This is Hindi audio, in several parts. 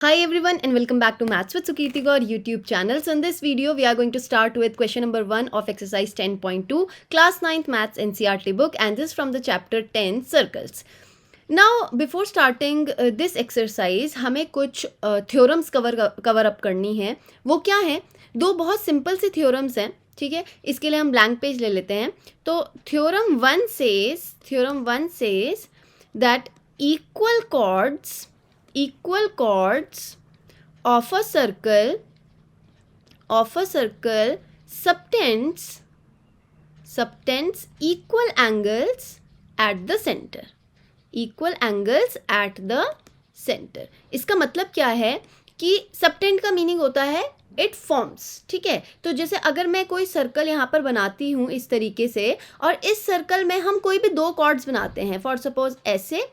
Hi everyone and welcome back to Maths with Sukirti Gaur YouTube channel. So in this video we are going to start with question number 1 of exercise 10.2 class 9th Maths NCERT book, and this from the chapter 10 circles. Now before starting this exercise हमें कुछ theorems cover up करनी है. वो क्या है? दो बहुत सिंपल सी theorems हैं. ठीक है, इसके लिए हम blank page ले लेते हैं. तो theorem 1 says that equal chords of a circle subtends equal angles at the center. इसका मतलब क्या है कि सबटेंड का मीनिंग होता है इट फॉर्म्स. ठीक है, तो जैसे अगर मैं कोई सर्कल यहाँ पर बनाती हूँ इस तरीके से, और इस सर्कल में हम कोई भी दो कॉर्ड्स बनाते हैं, फॉर सपोज ऐसे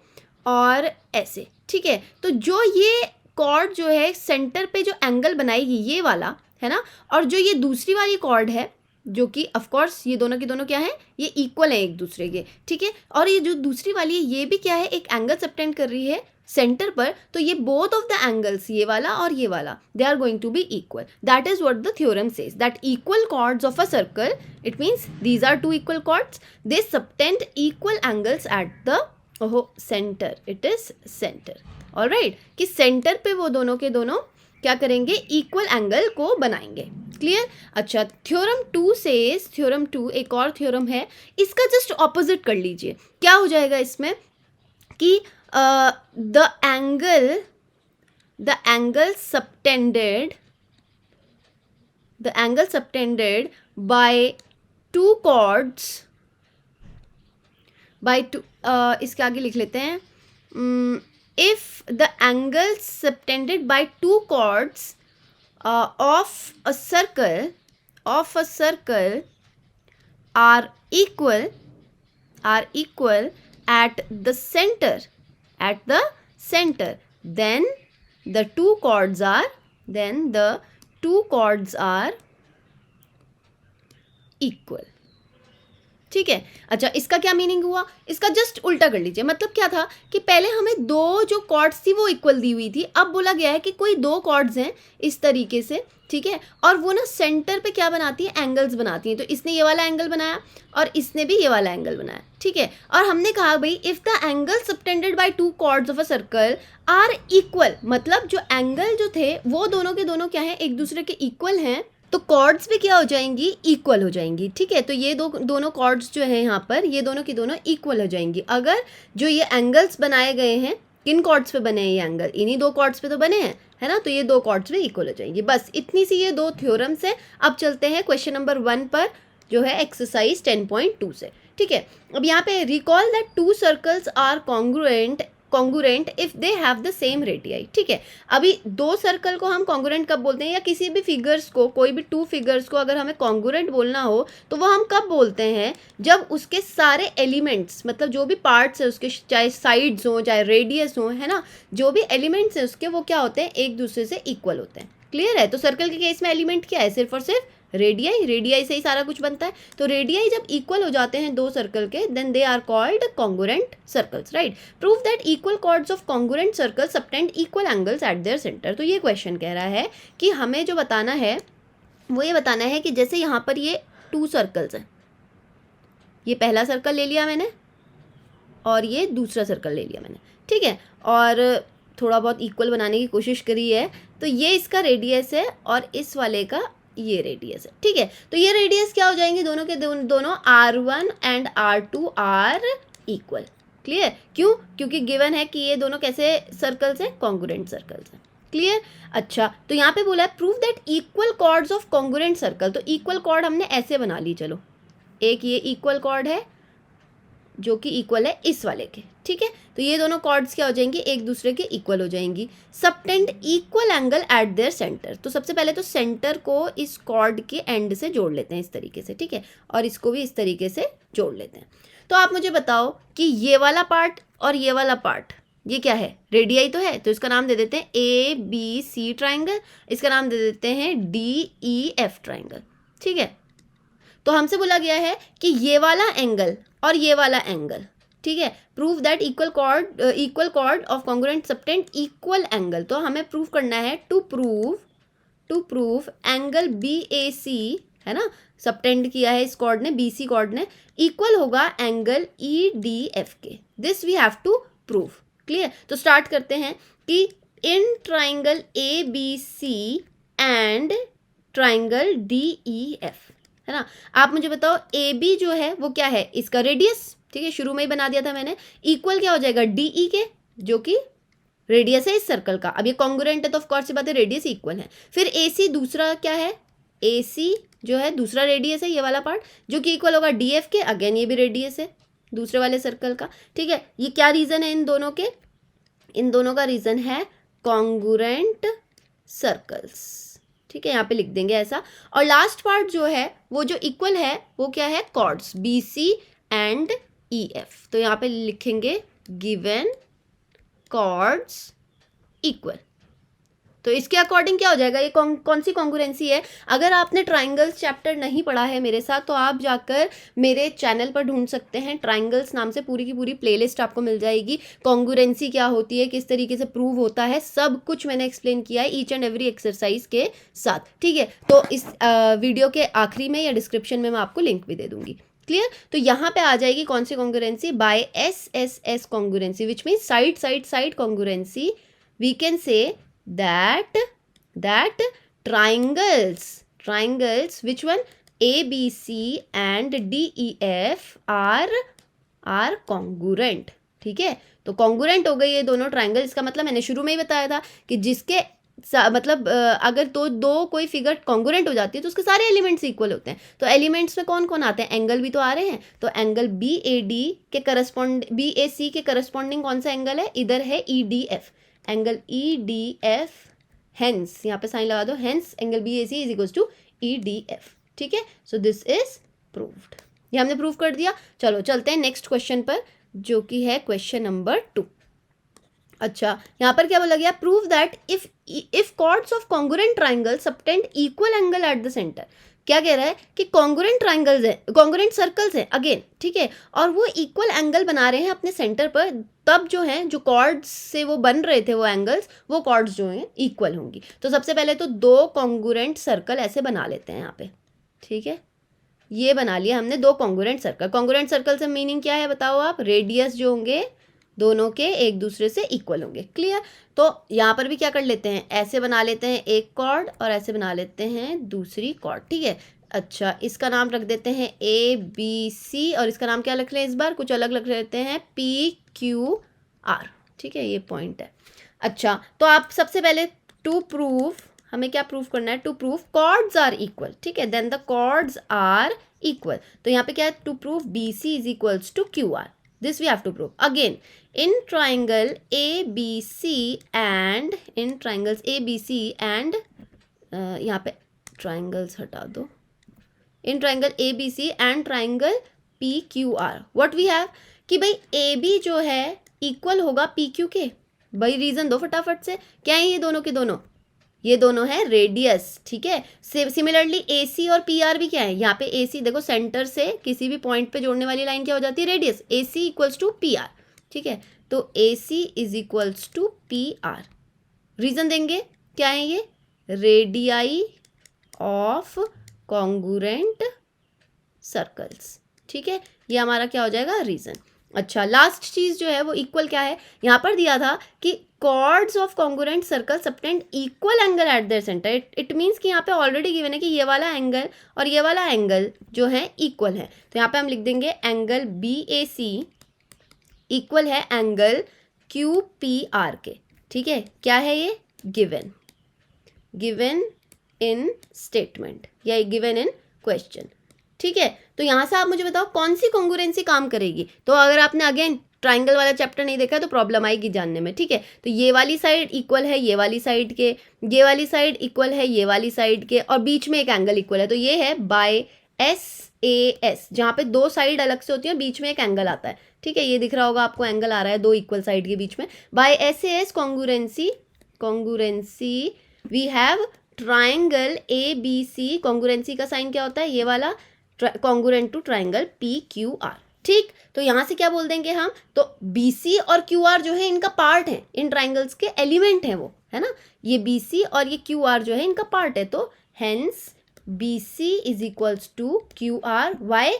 और ऐसे. ठीक है, तो जो ये कॉर्ड जो है सेंटर पे जो एंगल बनाएगी ये वाला है ना, और जो ये दूसरी वाली कॉर्ड है जो कि ऑफ कोर्स ये दोनों के दोनों क्या है, ये इक्वल है एक दूसरे के. ठीक है, और ये जो दूसरी वाली है ये भी क्या है, एक एंगल सबटेंड कर रही है सेंटर पर. तो ये बोथ ऑफ द एंगल्स, ये वाला और ये वाला, they are going to be equal. That is what the theorem says, that equal chords of a circle, it means these are two equal chords, they subtend equal angles at the centre. It is centre. Alright, कि सेंटर पे वो दोनों के दोनों क्या करेंगे, इक्वल एंगल को बनाएंगे. क्लियर. अच्छा, थ्योरम 2 सेज, थ्योरम 2 एक और थ्योरम है, इसका जस्ट ऑपोजिट कर लीजिए. क्या हो जाएगा इसमें कि the angle subtended by two chords, इसके आगे लिख लेते हैं, if the angles subtended by two chords of a circle are equal at the center, then the two chords are equal. ठीक है. अच्छा, इसका क्या मीनिंग हुआ, इसका जस्ट उल्टा कर लीजिए. मतलब क्या था कि पहले हमें दो जो कॉर्ड्स थी वो इक्वल दी हुई थी, अब बोला गया है कि कोई दो कॉर्ड्स हैं इस तरीके से. ठीक है, और वो ना सेंटर पे क्या बनाती है, एंगल्स बनाती हैं. तो इसने ये वाला एंगल बनाया और इसने भी ये वाला एंगल बनाया. ठीक है, और हमने कहा भाई if the angle subtended by two chords of a circle are equal, मतलब जो एंगल जो थे वो दोनों के दोनों क्या है, एक दूसरे के इक्वल हैं, तो कॉर्ड्स भी क्या हो जाएंगी, इक्वल हो जाएंगी. ठीक है, तो ये दोनों कॉर्ड्स जो है यहाँ पर, ये दोनों की दोनों इक्वल हो जाएंगी अगर जो ये एंगल्स बनाए गए हैं, किन कॉर्ड्स पे बने हैं ये एंगल, इन्हीं दो कॉर्ड्स पे तो बने हैं, है ना. तो ये दो कॉर्ड्स भी इक्वल हो जाएंगी. बस इतनी सी ये दो थ्योरम्स है. अब चलते हैं क्वेश्चन नंबर 1 पर, जो है एक्सरसाइज 10.2 से. ठीक है, अब यहाँ पे recall that two circles are congruent if they have the same radii. ठीक है, अभी दो सर्कल को हम कॉन्ग्रुएंट कब बोलते हैं, या किसी भी फिगर्स को, कोई भी टू फिगर्स को अगर हमें कॉन्ग्रुएंट बोलना हो तो वो हम कब बोलते हैं, जब उसके सारे एलिमेंट्स, मतलब जो भी पार्ट्स है उसके, चाहे साइड्स हो चाहे रेडियस हो, है ना, जो भी एलिमेंट्स हैं उसके, वो क्या होते हैं, एक दूसरे से इक्वल होते हैं. क्लियर है. तो सर्कल के केस में एलिमेंट क्या है, सिर्फ और सिर्फ रेडियाई से ही सारा कुछ बनता है. तो रेडियाई जब इक्वल हो जाते हैं दो सर्कल के, then they are called congruent circles. Right. Prove that equal chords of congruent circle subtend equal angles at their centre. तो ये क्वेश्चन कह रहा है कि हमें जो बताना है वो ये बताना है कि जैसे यहाँ पर ये टू सर्कल्स हैं, ये पहला सर्कल ले लिया मैंने और ये दूसरा सर्कल ले लिया मैंने. ठीक है, और थोड़ा बहुत इक्वल बनाने की कोशिश करी है. तो ये इसका रेडियस है और इस वाले का ये रेडियस है. ठीक है, तो ये रेडियस क्या हो जाएंगे, दोनों के दोनों R1 and R2 are equal. Clear. क्यों, क्योंकि गिवन है कि ये दोनों कैसे सर्कल्स हैं, कॉन्ग्रुएंट सर्कल्स हैं. क्लियर. अच्छा, तो यहाँ पे बोला है prove that equal chords of congruent circle. तो इक्वल कॉर्ड हमने ऐसे बना ली. चलो, एक ये इक्वल कॉर्ड है जो कि इक्वल है इस वाले के. ठीक है, तो ये दोनों कॉर्ड्स क्या हो जाएंगी, एक दूसरे के इक्वल हो जाएंगी. Subtend equal angle at their centre. तो सबसे पहले तो सेंटर को इस कॉर्ड के एंड से जोड़ लेते हैं इस तरीके से. ठीक है, और इसको भी इस तरीके से जोड़ लेते हैं. तो आप मुझे बताओ कि ये वाला पार्ट और ये वाला पार्ट, ये क्या है, रेडियाई तो है. तो इसका नाम दे देते हैं ABC ट्राइंगल, इसका नाम दे देते हैं DEF ट्राइंगल. ठीक है, तो हमसे बोला गया है कि ये वाला एंगल और ये वाला एंगल, ठीक है, prove that equal cord of congruent subtend equal angle. तो हमें प्रूव करना है टू प्रूव एंगल BAC, है ना, सबटेंड किया है इस कॉर्ड ने, BC कॉर्ड ने, इक्वल होगा एंगल EDF के। This we have to prove. Clear? तो स्टार्ट करते हैं कि in triangle ABC and triangle DEF, है ना, आप मुझे बताओ AB जो है वो क्या है, इसका रेडियस, ठीक है, शुरू में ही बना दिया था मैंने, इक्वल क्या हो जाएगा DE के, जो कि रेडियस है इस सर्कल का। अब ये कॉन्ग्रुएंट है तो ऑफ कोर्स बात है रेडियस इक्वल है। फिर AC दूसरा क्या है, AC जो है दूसरा रेडियस है ये वाला पार्ट, जो कि इक्वल होगा DF के, अगेन ये भी रेडियस है दूसरे वाले सर्कल का, ठीक है। ये क्या रीजन है इन दोनों के, इन दोनों का रीजन है कॉन्ग्रुएंट सर्कल्स, ठीक है, यहाँ पे लिख देंगे ऐसा। और लास्ट पार्ट जो है वो जो इक्वल है वो क्या है, कॉर्ड्स BC एंड EF। तो यहाँ पे लिखेंगे गिवन कॉर्ड्स इक्वल। तो इसके अकॉर्डिंग क्या हो जाएगा, ये कौन सी कॉन्ग्रुएंसी है। अगर आपने ट्राइंगल्स चैप्टर नहीं पढ़ा है मेरे साथ तो आप जाकर मेरे चैनल पर ढूंढ सकते हैं, ट्राइंगल्स नाम से पूरी की पूरी प्लेलिस्ट आपको मिल जाएगी। कॉन्ग्रुएंसी क्या होती है, किस तरीके से प्रूव होता है, सब कुछ मैंने एक्सप्लेन किया है ईच एंड एवरी एक्सरसाइज के साथ, ठीक है। तो इस वीडियो के आखिरी में या डिस्क्रिप्शन में मैं आपको लिंक भी दे दूंगी। क्लियर? तो यहाँ पे आ जाएगी कौन सी congruency, by SSS congruency, which mean side congruency. We can say that triangles which one, ABC and DEF are congruent, ठीक है। तो कॉन्ग्रुएंट हो गई ये दोनों ट्राइंगल। इसका मतलब मैंने शुरू में ही बताया था कि जिसके मतलब अगर दो कोई फिगर कॉन्ग्रुएंट हो जाती है तो उसके सारे एलिमेंट्स इक्वल होते हैं। तो एलिमेंट्स में कौन कौन आते हैं, एंगल भी तो आ रहे हैं। तो एंगल BAC के करस्पॉन्डिंग कौन सा एंगल है, इधर है EDF, एंगल EDF, हेंस यहाँ पे साइन लगा दो, hence angle BAC is equals to EDF, ठीक है। सो दिस इज प्रूव्ड, ये हमने प्रूव कर दिया। चलो चलते हैं नेक्स्ट क्वेश्चन पर, जो कि है क्वेश्चन नंबर 2। अच्छा, यहाँ पर क्या बोला गया, prove that if chords of congruent triangle subtend equal angle at the centre. क्या कह रहा है कि कॉन्ग्रुएंट ट्राइंगल्स है, कॉन्ग्रुएंट सर्कल्स हैं अगेन, ठीक है, और वो इक्वल एंगल बना रहे हैं अपने सेंटर पर, तब जो हैं जो कॉर्ड्स से वो बन रहे थे वो एंगल्स, वो कॉर्ड्स जो हैं इक्वल होंगी। तो सबसे पहले तो दो कॉन्ग्रुएंट सर्कल ऐसे बना लेते हैं यहाँ पे, ठीक है, ये बना लिया हमने दो कॉन्ग्रुएंट सर्कल। कॉन्ग्रुएंट सर्कल से मीनिंग क्या है बताओ आप, रेडियस जो होंगे दोनों के एक दूसरे से इक्वल होंगे। क्लियर? तो यहाँ पर भी क्या कर लेते हैं, ऐसे बना लेते हैं एक कॉर्ड और ऐसे बना लेते हैं दूसरी कॉर्ड, ठीक है। अच्छा, इसका नाम रख देते हैं ABC और इसका नाम क्या रख लें, इस बार कुछ अलग रख लेते हैं PQR, ठीक है, ये पॉइंट है। अच्छा, तो आप सबसे पहले टू प्रूव, हमें क्या प्रूव करना है, to prove chords are equal, ठीक है, then the chords are equal. तो यहाँ पे क्या है, to prove BC is equals to QR, this we have to prove. Again, in triangle ABC and यहाँ पे triangles हटा दो, in triangle ABC and triangle PQR, what we have कि भाई AB जो है इक्वल होगा PQ के। भाई रीजन दो फटाफट से, क्या है ये दोनों के दोनों, ये दोनों है रेडियस, ठीक है। सिमिलरली AC और PR भी क्या है, यहाँ पे AC देखो सेंटर से किसी भी पॉइंट पे जोड़ने वाली लाइन क्या हो जाती है, radius, AC equals to PR, ठीक है। तो AC is equals to PR। Reason देंगे क्या है ये, रेडियाई ऑफ कॉन्ग्रुएंट सर्कल्स, ठीक है, ये हमारा क्या हो जाएगा, रीजन। अच्छा, लास्ट चीज जो है वो इक्वल क्या है, यहाँ पर दिया था कि chords of congruent circle subtend equal angle at their centre. It means कि यहाँ पे ऑलरेडी गिवन है कि ये वाला एंगल और ये वाला एंगल जो है इक्वल है। तो यहाँ पे हम लिख देंगे एंगल BAC इक्वल है एंगल QPR के, ठीक है। क्या है ये, गिवन इन स्टेटमेंट या गिवन इन क्वेश्चन, ठीक है। तो यहाँ से आप मुझे बताओ कौन सी कॉन्ग्रुएंसी काम करेगी। तो अगर आपने अगेन ट्राइंगल वाला चैप्टर नहीं देखा तो प्रॉब्लम आएगी जानने में, ठीक है। तो ये वाली साइड इक्वल है ये वाली साइड के, ये वाली साइड इक्वल है ये वाली साइड के, और बीच में एक एंगल इक्वल है। तो ये है बाय SAS, जहाँ पे दो साइड अलग से होती है, बीच में एक एंगल आता है, ठीक है। ये दिख रहा होगा आपको, एंगल आ रहा है दो इक्वल साइड के बीच में। By SAS congruency we have triangle ABC, congruency का साइन क्या होता है, ये वाला, कॉन्ग्रुएंट टू ट्राइंगल PQR, ठीक, तो यहाँ से क्या बोल देंगे हम, तो BC और QR जो है इनका पार्ट है, इन ट्राइंगल्स के एलिमेंट हैं वो, है ना, ये BC और ये QR जो है इनका पार्ट है, तो hence BC is equals to QR, why,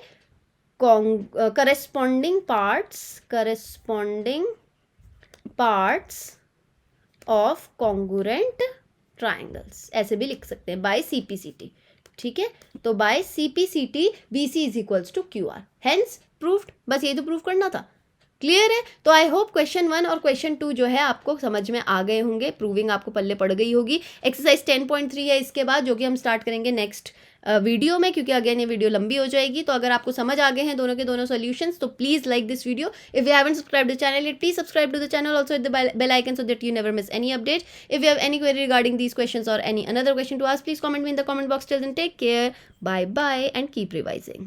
corresponding parts of congruent triangles, ऐसे भी लिख सकते हैं, बाय CPCT, ठीक है, तो by CPCT BC is equals to QR, hence proved, बस ये तो प्रूफ करना था, क्लियर है। तो आई होप क्वेश्चन 1 और क्वेश्चन 2 जो है आपको समझ में आ गए होंगे, प्रूविंग आपको पल्ले पड़ गई होगी। एक्सरसाइज 10.3 है इसके बाद, जो कि हम स्टार्ट करेंगे नेक्स्ट वीडियो में, क्योंकि अगेन ये वीडियो लंबी हो जाएगी। तो अगर आपको समझ आ गए हैं दोनों के दोनों सॉल्यूशंस, तो please like this video. If you haven't subscribed the channel, please subscribe to the channel, also hit the bell icon so that you never miss any update. If you have any query regarding these questions or any another question to ask, please comment me in the comment box. Till then, take care, bye bye, and keep revising.